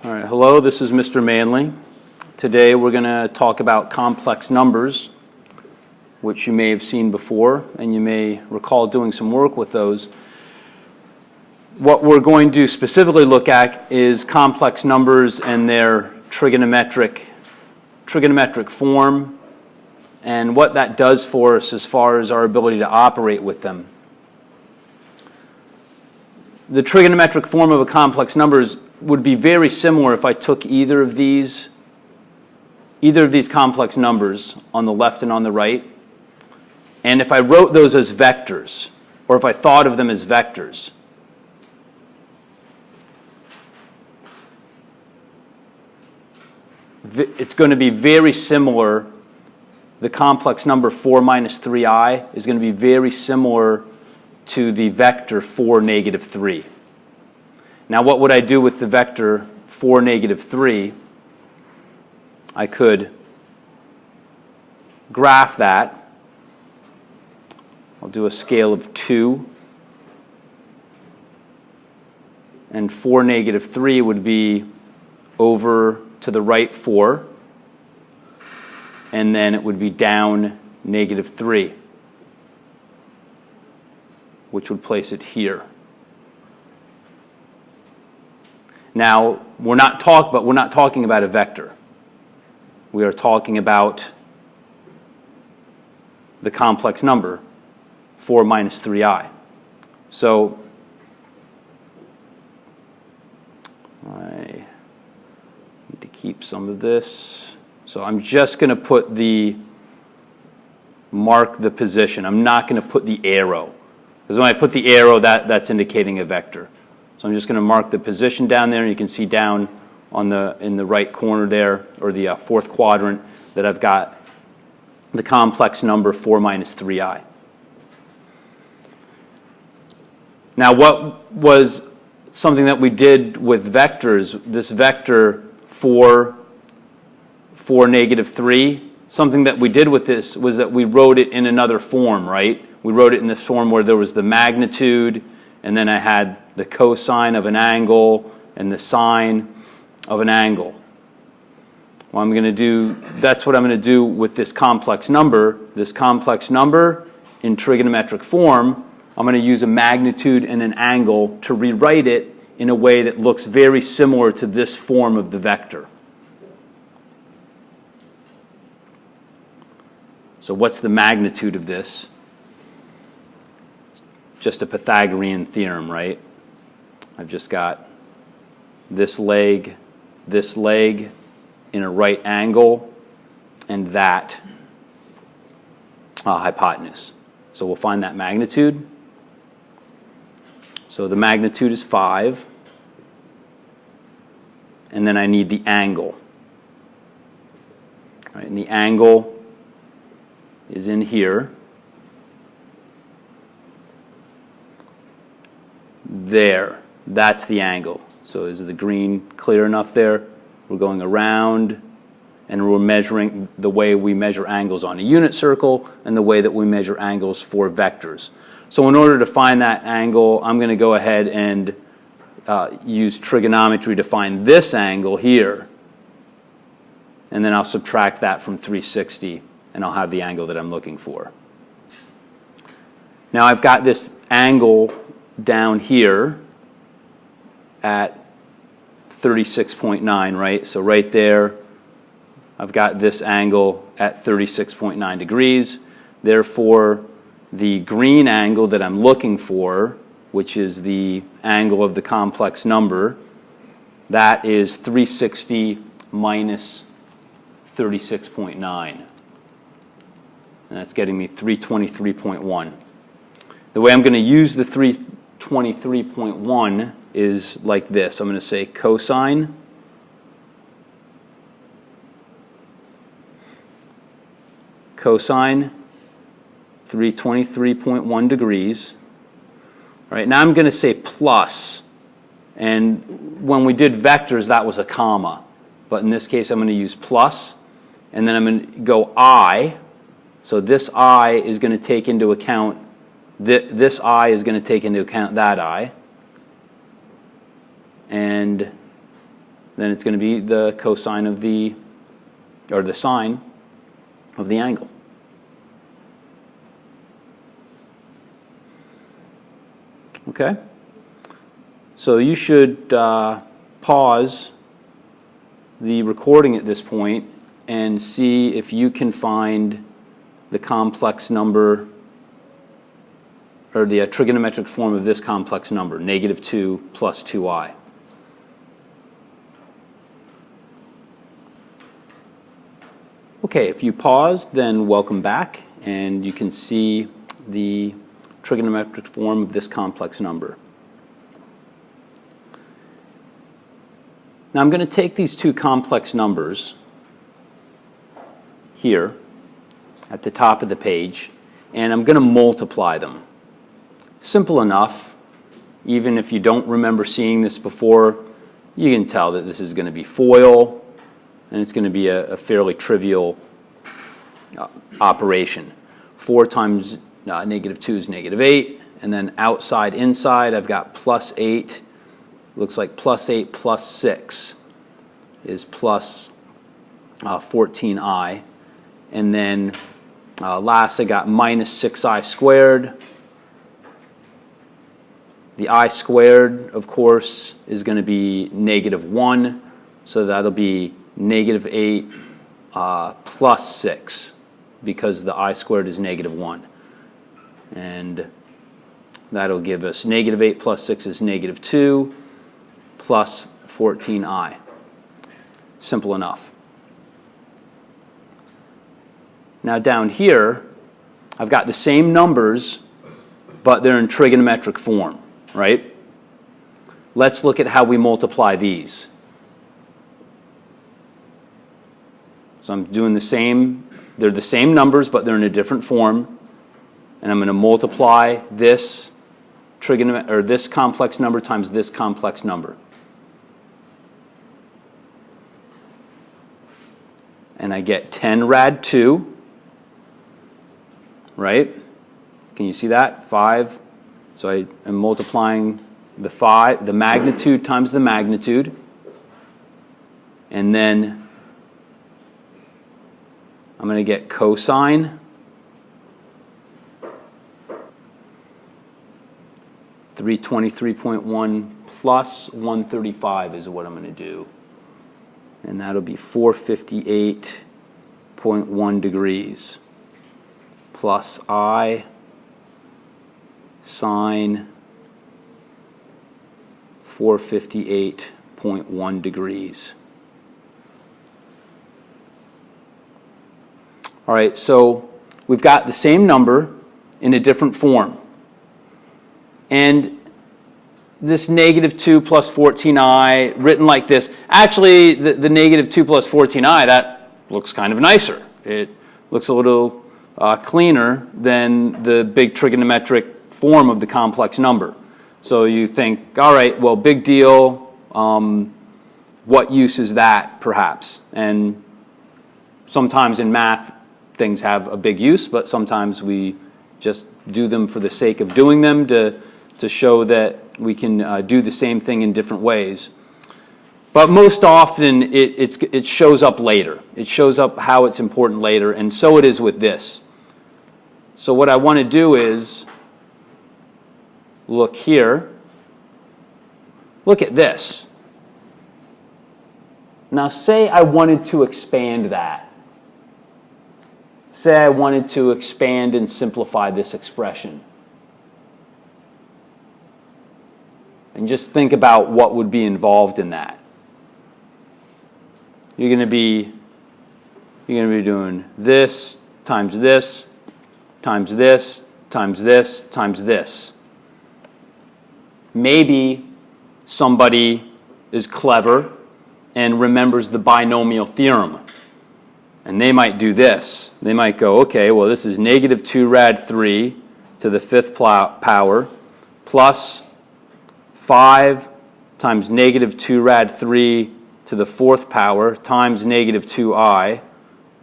All right, hello, this is Mr. Manley. Today we're going to talk about complex numbers, which you may have seen before, and you may recall doing some work with those. What we're going to specifically look at is complex numbers and their trigonometric form, and what that does for us as far as our ability to operate with them. The trigonometric form of a complex numbers would be very similar if I took either of these complex numbers on the left and on the right, and if I wrote those as vectors, or if I thought of them as vectors. It's going to be very similar. The complex number 4 minus 3i is going to be very similar to the vector 4, negative 3. Now, what would I do with the vector 4, negative 3? I could graph that. I'll do a scale of 2. And 4, negative 3 would be over to the right 4. And then it would be down negative 3, which would place it here. Now, we're not talking about a vector. We are talking about the complex number 4 minus 3i. So I need to keep some of this. So I'm just going to mark the position. I'm not going to put the arrow, because when I put the arrow, that's indicating a vector. So I'm just going to mark the position down there, and you can see down in the right corner there, or the fourth quadrant, that I've got the complex number 4 minus 3i. Now, what was something that we did with vectors, this vector 4, negative 3, something that we did with this was that we wrote it in another form, right? We wrote it in this form where there was the magnitude, and then I had the cosine of an angle and the sine of an angle. Well, that's what I'm going to do with this complex number. This complex number in trigonometric form, I'm going to use a magnitude and an angle to rewrite it in a way that looks very similar to this form of the vector. So what's the magnitude of this? Just a Pythagorean theorem, right? I've just got this leg in a right angle, and that hypotenuse. So we'll find that magnitude. So the magnitude is 5. And then I need the angle. All right, and the angle is in here. There. That's the angle. So is the green clear enough there? We're going around, and we're measuring the way we measure angles on a unit circle and the way that we measure angles for vectors. So in order to find that angle, I'm going to go ahead and use trigonometry to find this angle here. And then I'll subtract that from 360, and I'll have the angle that I'm looking for. Now I've got this angle down here at 36.9, right? So right there, I've got this angle at 36.9 degrees. Therefore, the green angle that I'm looking for, which is the angle of the complex number, that is 360 minus 36.9. And that's getting me 323.1. The way I'm going to use the 323.1 is like this. I'm going to say cosine cosine 323.1 degrees. All right, now I'm going to say plus. And when we did vectors, that was a comma. But in this case, I'm going to use plus. And then I'm going to go I. So this I is going to take into account, this I is going to take into account that I. And then it's going to be the cosine of the, or the sine of the angle. Okay? So you should pause the recording at this point and see if you can find the complex number, or the trigonometric form of this complex number, -2 plus 2i. Okay, if you paused, then welcome back, and you can see the trigonometric form of this complex number. Now I'm going to take these two complex numbers here at the top of the page, and I'm going to multiply them. Simple enough. Even if you don't remember seeing this before, you can tell that this is going to be FOIL, and it's going to be a fairly trivial operation. 4 times -2 is -8, and then outside, inside, I've got plus 8. Looks like plus 8 plus 6 is plus 14i. And then last I got minus 6i squared. The I squared, of course, is going to be -1, so that'll be -8 plus 6, because the I squared is -1. And that'll give us -8 plus 6 is -2 plus 14i. Simple enough. Now down here, I've got the same numbers, but they're in trigonometric form, right? Let's look at how we multiply these. So I'm doing the same, they're the same numbers, but they're in a different form. And I'm going to multiply this this complex number times this complex number. And I get 10 rad 2, right? Can you see that? 5. So I am multiplying the magnitude times the magnitude. And then I'm going to get cosine 323.1 plus 135 is what I'm going to do. And that'll be 458.1 degrees plus I sine 458.1 degrees. All right, so we've got the same number in a different form. And this -2 plus 14i, written like this, actually the -2 plus 14i, that looks kind of nicer. It looks a little cleaner than the big trigonometric form of the complex number. So you think, all right, well, big deal. What use is that, perhaps? And sometimes in math, things have a big use, but sometimes we just do them for the sake of doing them to show that we can do the same thing in different ways. But most often it shows up later. It shows up how it's important later, and so it is with this. So what I want to do is look here. Look at this. Now say I wanted to expand that. Say I wanted to expand and simplify this expression. And just think about what would be involved in that. You're going to be doing this times this times this times this times this. Maybe somebody is clever and remembers the binomial theorem. And they might do this. They might go, okay, well, this is -2 rad 3 to the 5th power plus 5 times -2 rad 3 to the 4th power times -2i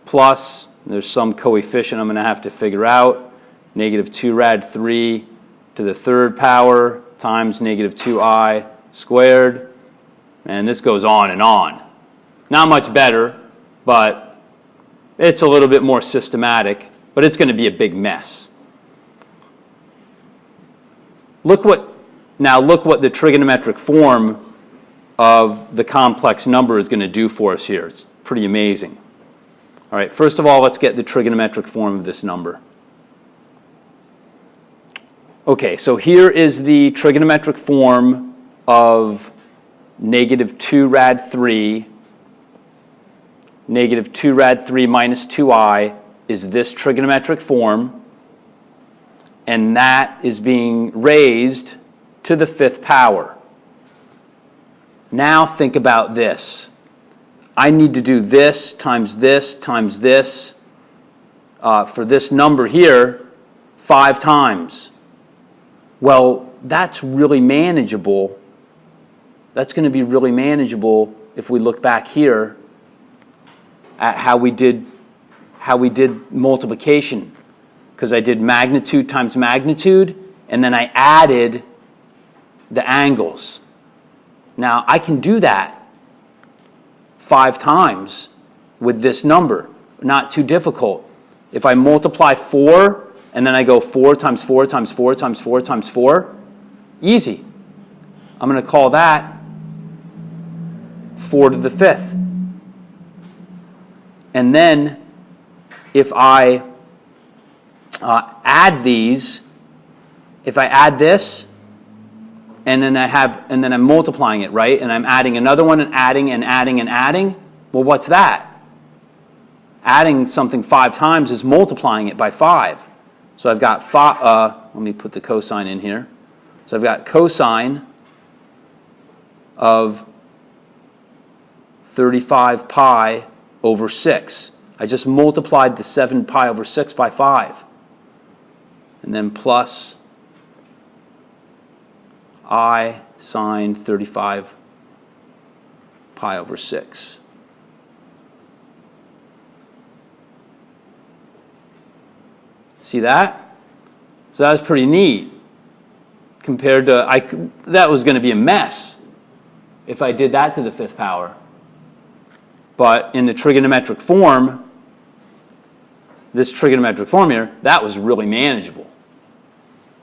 plus, there's some coefficient I'm going to have to figure out, -2 rad 3 to the 3rd power times -2i squared And this goes on and on. Not much better, but it's a little bit more systematic, but it's going to be a big mess. Now look what the trigonometric form of the complex number is going to do for us here. It's pretty amazing. All right, first of all, let's get the trigonometric form of this number. Okay, so here is the trigonometric form of negative 2 rad 3. Negative 2 rad 3 minus 2i is this trigonometric form, and that is being raised to the 5th power. Now think about this. I need to do this times this times this for this number here 5 times. Well, that's really manageable. That's going to be really manageable if we look back here at how we did multiplication. Because I did magnitude times magnitude, and then I added the angles. Now, I can do that 5 times with this number. Not too difficult. If I multiply 4, and then I go 4 times 4 times 4 times 4 times 4, easy. I'm going to call that 4 to the 5th. And then if I add these, if I add this, and then I'm multiplying it, right? And I'm adding another one and adding and adding and adding. Well, what's that? Adding something 5 times is multiplying it by 5. So I've got let me put the cosine in here. So I've got cosine of 35 pi over 6. I just multiplied the 7 pi over 6 by 5. And then plus I sine 35 pi over 6. See that? So that was pretty neat. Compared to, that was going to be a mess if I did that to the 5th power. But in the trigonometric form, this trigonometric form here, that was really manageable.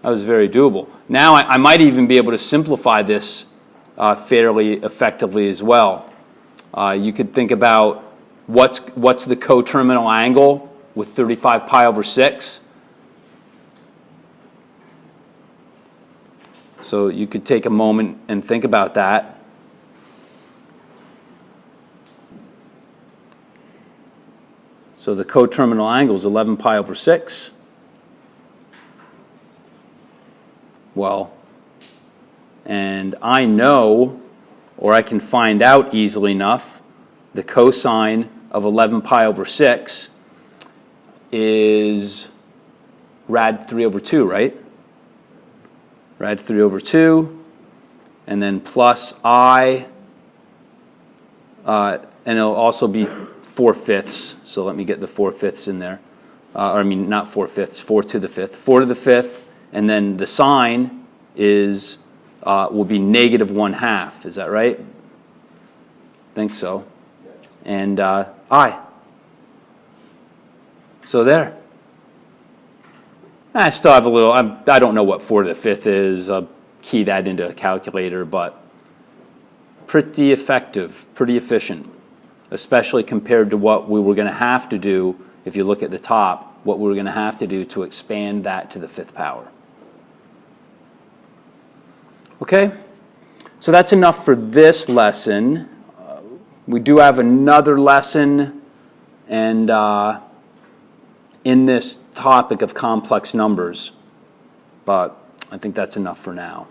That was very doable. Now I might even be able to simplify this fairly effectively as well. You could think about what's the coterminal angle with 35 pi over 6. So you could take a moment and think about that. So the coterminal angle is 11 pi over 6. Well, and I know, or I can find out easily enough, the cosine of 11 pi over 6 is rad 3 over 2, right? Rad 3 over 2, and then plus I, and it'll also be 4/5, so let me get the 4/5 in there. Or I mean, not 4/5, 4 to the 5th. 4 to the 5th, and then the sign is, will be negative 1/2. Is that right? I think so. And I. So there. I still have a little, I don't know what 4 to the 5th is. I'll key that into a calculator, but pretty effective, pretty efficient, especially compared to what we were going to have to do, if you look at the top, what we were going to have to do to expand that to the 5th power. Okay, so that's enough for this lesson. We do have another lesson, and in this topic of complex numbers, but I think that's enough for now.